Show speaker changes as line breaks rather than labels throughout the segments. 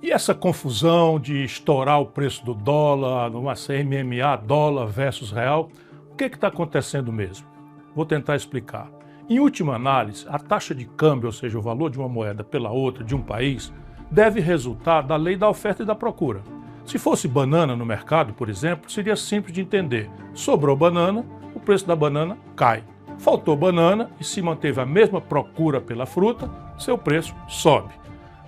E essa confusão de estourar o preço do dólar, numa CMMA, dólar versus real, o que está acontecendo mesmo? Vou tentar explicar. Em última análise, a taxa de câmbio, ou seja, o valor de uma moeda pela outra de um país, deve resultar da lei da oferta e da procura. Se fosse banana no mercado, por exemplo, seria simples de entender. Sobrou banana, o preço da banana cai. Faltou banana e se manteve a mesma procura pela fruta, seu preço sobe.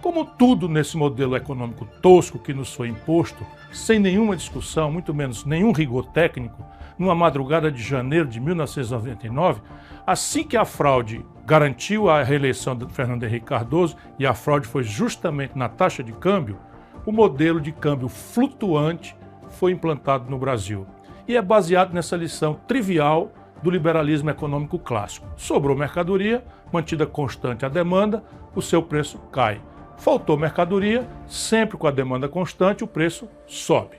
Como tudo nesse modelo econômico tosco que nos foi imposto, sem nenhuma discussão, muito menos nenhum rigor técnico, numa madrugada de janeiro de 1999, assim que a fraude garantiu a reeleição de Fernando Henrique Cardoso, e a fraude foi justamente na taxa de câmbio, o modelo de câmbio flutuante foi implantado no Brasil. E é baseado nessa lição trivial do liberalismo econômico clássico. Sobrou mercadoria, mantida constante a demanda, o seu preço cai. Faltou mercadoria, sempre com a demanda constante, o preço sobe.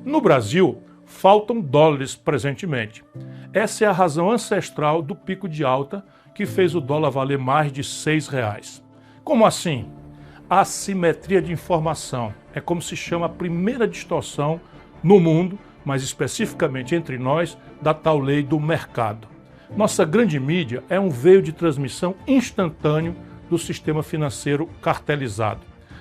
No Brasil, faltam dólares presentemente. Essa é a razão ancestral do pico de alta que fez o dólar valer mais de R$6. Como assim? A assimetria de informação é como se chama a primeira distorção no mundo, mas especificamente entre nós, da tal lei do mercado. Nossa grande mídia é um veio de transmissão instantâneo do sistema financeiro cartelizado.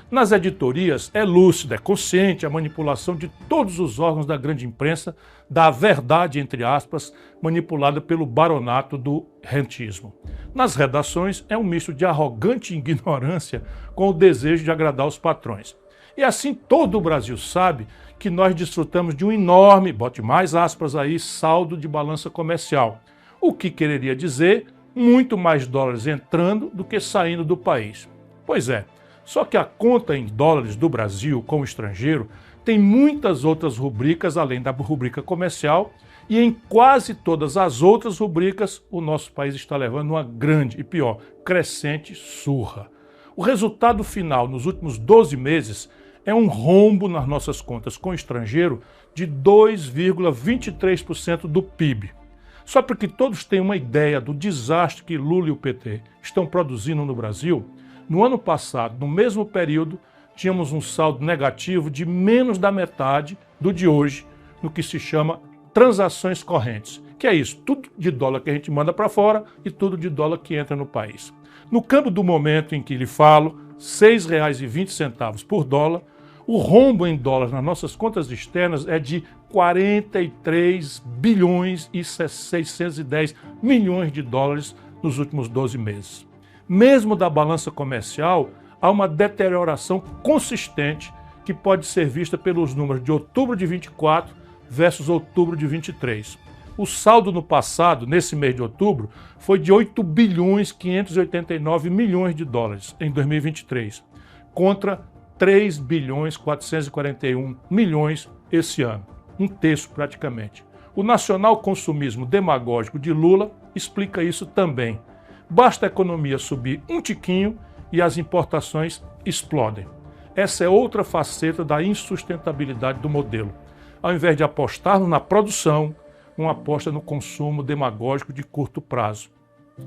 Nas editorias é lúcida, é consciente a manipulação de todos os órgãos da grande imprensa da verdade, entre aspas, manipulada pelo baronato do rentismo. Nas redações é um misto de arrogante ignorância com o desejo de agradar os patrões. E assim todo o Brasil sabe que nós desfrutamos de um enorme, bote mais aspas aí, saldo de balança comercial. O que quereria dizer muito mais dólares entrando do que saindo do país. Pois é, só que a conta em dólares do Brasil com o estrangeiro tem muitas outras rubricas além da rubrica comercial e em quase todas as outras rubricas o nosso país está levando uma grande e pior, crescente surra. O resultado final nos últimos 12 meses é um rombo nas nossas contas com o estrangeiro de 2,23% do PIB. Só para que todos tenham uma ideia do desastre que Lula e o PT estão produzindo no Brasil, no ano passado, no mesmo período, tínhamos um saldo negativo de menos da metade do de hoje, no que se chama transações correntes, que é isso, tudo de dólar que a gente manda para fora e tudo de dólar que entra no país. No câmbio do momento em que lhe falo, R$ 6,20 por dólar, o rombo em dólares nas nossas contas externas é de 43 bilhões e 610 milhões de dólares nos últimos 12 meses. Mesmo da balança comercial, há uma deterioração consistente que pode ser vista pelos números de outubro de 24 versus outubro de 23. O saldo no passado, nesse mês de outubro, foi de 8 bilhões 589 milhões de dólares em 2023, contra 3 bilhões 441 milhões esse ano, um terço praticamente. O nacional consumismo demagógico de Lula explica isso também. Basta a economia subir um tiquinho e as importações explodem. Essa é outra faceta da insustentabilidade do modelo. Ao invés de apostarmos na produção, uma aposta no consumo demagógico de curto prazo.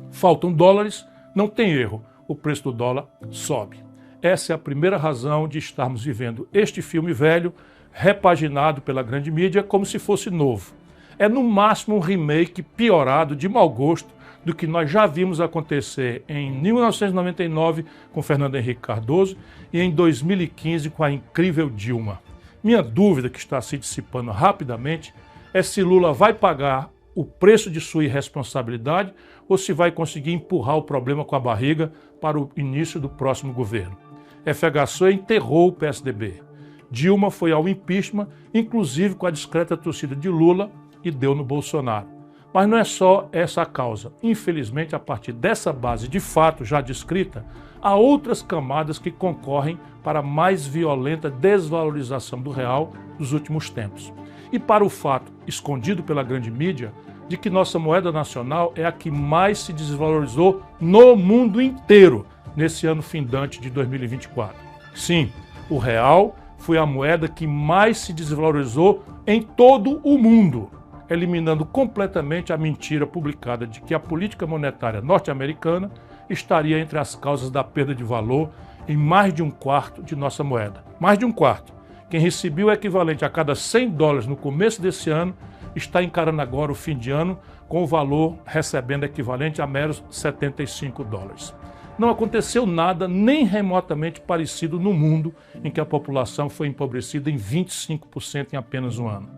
Faltam dólares, não tem erro, o preço do dólar sobe. Essa é a primeira razão de estarmos vivendo este filme velho, repaginado pela grande mídia como se fosse novo. É no máximo um remake piorado de mau gosto do que nós já vimos acontecer em 1999 com Fernando Henrique Cardoso e em 2015 com a incrível Dilma. Minha dúvida, que está se dissipando rapidamente, é se Lula vai pagar o preço de sua irresponsabilidade ou se vai conseguir empurrar o problema com a barriga para o início do próximo governo. FHC enterrou o PSDB. Dilma foi ao impeachment, inclusive com a discreta torcida de Lula, e deu no Bolsonaro. Mas não é só essa a causa. Infelizmente, a partir dessa base de fato já descrita, há outras camadas que concorrem para a mais violenta desvalorização do real dos últimos tempos. E para o fato, escondido pela grande mídia, de que nossa moeda nacional é a que mais se desvalorizou no mundo inteiro nesse ano findante de 2024. Sim, o real foi a moeda que mais se desvalorizou em todo o mundo, eliminando completamente a mentira publicada de que a política monetária norte-americana estaria entre as causas da perda de valor em mais de um quarto de nossa moeda. Mais de um quarto. Quem recebeu o equivalente a cada $100 no começo desse ano está encarando agora o fim de ano com o valor recebendo equivalente a meros $75. Não aconteceu nada nem remotamente parecido no mundo em que a população foi empobrecida em 25% em apenas um ano.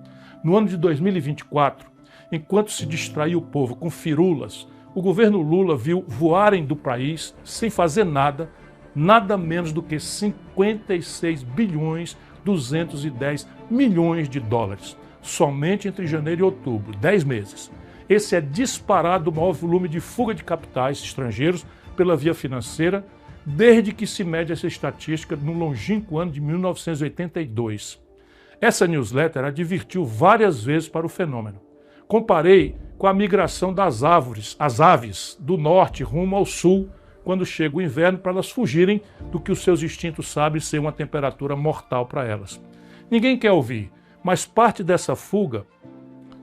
No ano de 2024, enquanto se distraía o povo com firulas, o governo Lula viu voarem do país, sem fazer nada, nada menos do que 56 bilhões 210 milhões de dólares, somente entre janeiro e outubro, 10 meses. Esse é disparado o maior volume de fuga de capitais estrangeiros pela via financeira, desde que se mede essa estatística no longínquo ano de 1982. Essa newsletter advertiu várias vezes para o fenômeno. Comparei com a migração das aves do norte rumo ao sul, quando chega o inverno, para elas fugirem do que os seus instintos sabem ser uma temperatura mortal para elas. Ninguém quer ouvir, mas parte dessa fuga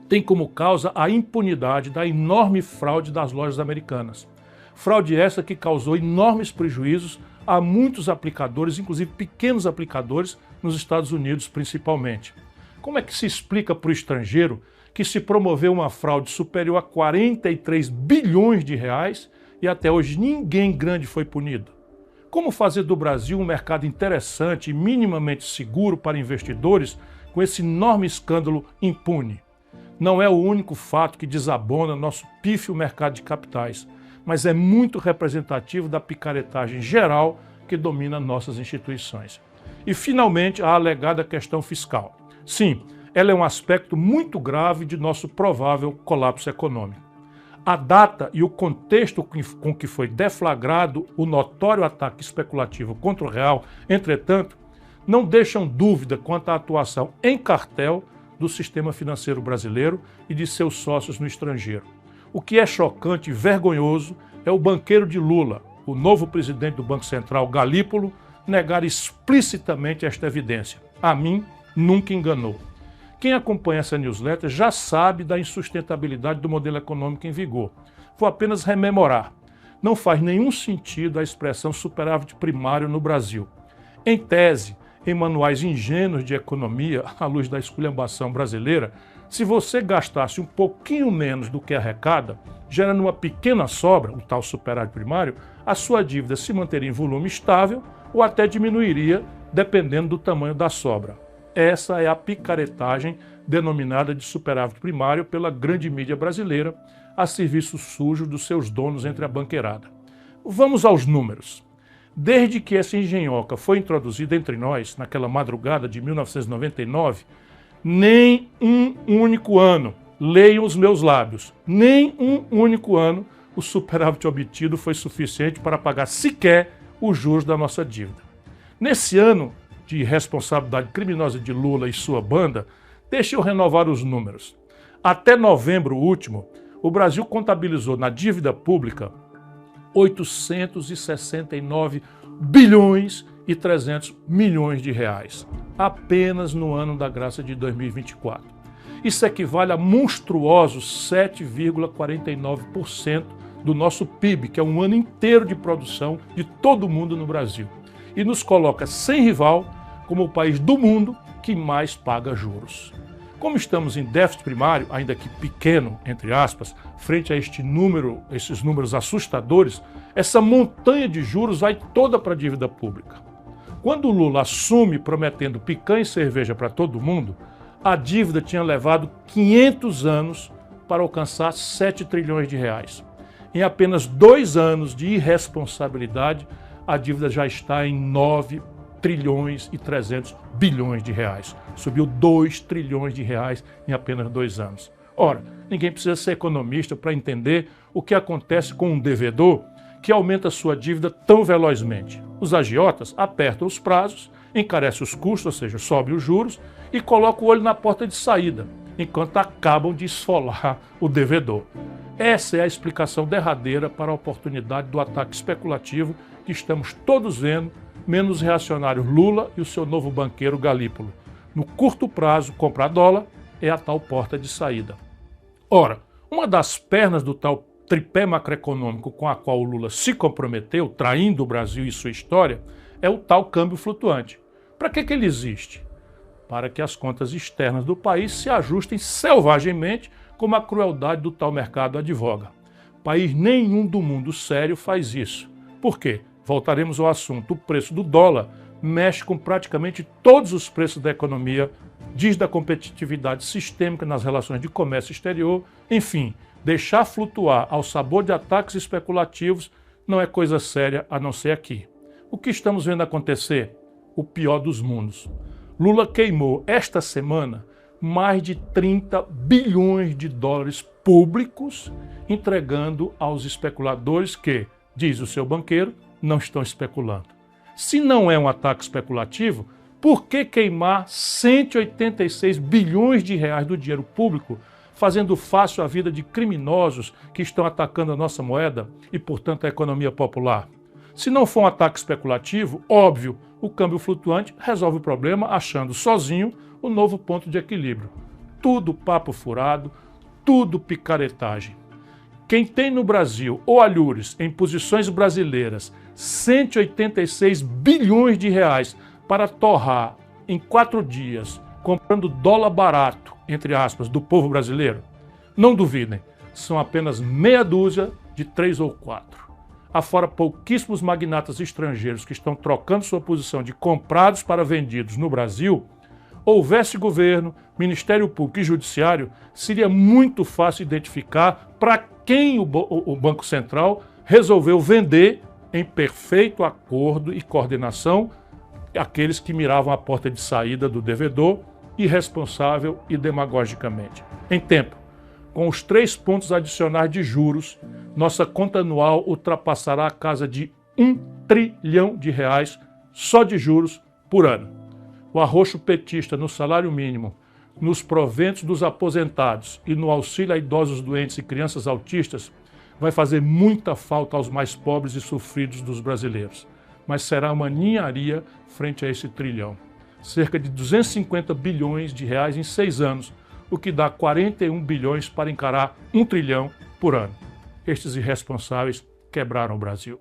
tem como causa a impunidade da enorme fraude das lojas americanas. Fraude essa que causou enormes prejuízos a muitos aplicadores, inclusive pequenos aplicadores, nos Estados Unidos principalmente. Como é que se explica para o estrangeiro que se promoveu uma fraude superior a 43 bilhões de reais e até hoje ninguém grande foi punido? Como fazer do Brasil um mercado interessante e minimamente seguro para investidores com esse enorme escândalo impune? Não é o único fato que desabona nosso pífio mercado de capitais, mas é muito representativo da picaretagem geral que domina nossas instituições. E, finalmente, a alegada questão fiscal. Sim, ela é um aspecto muito grave de nosso provável colapso econômico. A data e o contexto com que foi deflagrado o notório ataque especulativo contra o real, entretanto, não deixam dúvida quanto à atuação em cartel do sistema financeiro brasileiro e de seus sócios no estrangeiro. O que é chocante e vergonhoso é o banqueiro de Lula, o novo presidente do Banco Central, Galípolo, negar explicitamente esta evidência. A mim, nunca enganou. Quem acompanha essa newsletter já sabe da insustentabilidade do modelo econômico em vigor. Vou apenas rememorar. Não faz nenhum sentido a expressão superávit primário no Brasil. Em tese, em manuais ingênuos de economia, à luz da esculhambação brasileira, se você gastasse um pouquinho menos do que arrecada, gerando uma pequena sobra, o tal superávit primário, a sua dívida se manteria em volume estável ou até diminuiria, dependendo do tamanho da sobra. Essa é a picaretagem denominada de superávit primário pela grande mídia brasileira, a serviço sujo dos seus donos entre a banqueirada. Vamos aos números. Desde que essa engenhoca foi introduzida entre nós, naquela madrugada de 1999, nem um único ano, leiam os meus lábios, nem um único ano o superávit obtido foi suficiente para pagar sequer os juros da nossa dívida. Nesse ano de responsabilidade criminosa de Lula e sua banda, deixe eu renovar os números. Até novembro último, o Brasil contabilizou na dívida pública 869 bilhões e 300 milhões de reais, apenas no ano da graça de 2024. Isso equivale a monstruosos 7,49% do nosso PIB, que é um ano inteiro de produção de todo mundo no Brasil, e nos coloca sem rival como o país do mundo que mais paga juros. Como estamos em déficit primário, ainda que pequeno, entre aspas, frente a esses números assustadores, essa montanha de juros vai toda para a dívida pública. Quando o Lula assume prometendo picanha e cerveja para todo mundo, a dívida tinha levado 500 anos para alcançar 7 trilhões de reais. Em apenas 2 anos de irresponsabilidade, a dívida já está em 9 trilhões e 300 bilhões de reais. Subiu 2 trilhões de reais em apenas 2 anos. Ora, ninguém precisa ser economista para entender o que acontece com um devedor que aumenta sua dívida tão velozmente. Os agiotas apertam os prazos, encarecem os custos, ou seja, sobem os juros, e colocam o olho na porta de saída, enquanto acabam de esfolar o devedor. Essa é a explicação derradeira para a oportunidade do ataque especulativo que estamos todos vendo, menos o reacionário Lula e o seu novo banqueiro Galípolo. No curto prazo, comprar dólar é a tal porta de saída. Ora, uma das pernas do tal tripé macroeconômico com a qual o Lula se comprometeu, traindo o Brasil e sua história, é o tal câmbio flutuante. Para que ele existe? Para que as contas externas do país se ajustem selvagemente como a crueldade do tal mercado advoga. País nenhum do mundo sério faz isso. Por quê? Voltaremos ao assunto. O preço do dólar mexe com praticamente todos os preços da economia, diz da competitividade sistêmica nas relações de comércio exterior, enfim, deixar flutuar ao sabor de ataques especulativos não é coisa séria a não ser aqui. O que estamos vendo acontecer? O pior dos mundos. Lula queimou esta semana mais de 30 bilhões de dólares públicos, entregando aos especuladores que, diz o seu banqueiro, não estão especulando. Se não é um ataque especulativo, por que queimar 186 bilhões de reais do dinheiro público, fazendo fácil a vida de criminosos que estão atacando a nossa moeda e, portanto, a economia popular? Se não for um ataque especulativo, óbvio, o câmbio flutuante resolve o problema achando sozinho o novo ponto de equilíbrio. Tudo papo furado, tudo picaretagem. Quem tem no Brasil ou alhures em posições brasileiras 186 bilhões de reais para torrar em 4 dias, comprando dólar barato, entre aspas, do povo brasileiro, não duvidem, são apenas meia dúzia de 3 ou 4. Afora pouquíssimos magnatas estrangeiros que estão trocando sua posição de comprados para vendidos no Brasil, houvesse governo, Ministério Público e Judiciário, seria muito fácil identificar para quem o Banco Central resolveu vender em perfeito acordo e coordenação aqueles que miravam a porta de saída do devedor, irresponsável e demagogicamente. Em tempo, com os 3 pontos adicionais de juros, nossa conta anual ultrapassará a casa de 1 trilhão de reais só de juros por ano. O arroxo petista no salário mínimo, nos proventos dos aposentados e no auxílio a idosos doentes e crianças autistas vai fazer muita falta aos mais pobres e sofridos dos brasileiros. Mas será uma ninharia frente a esse trilhão. Cerca de 250 bilhões de reais em 6 anos, o que dá 41 bilhões para encarar 1 trilhão por ano. Estes irresponsáveis quebraram o Brasil.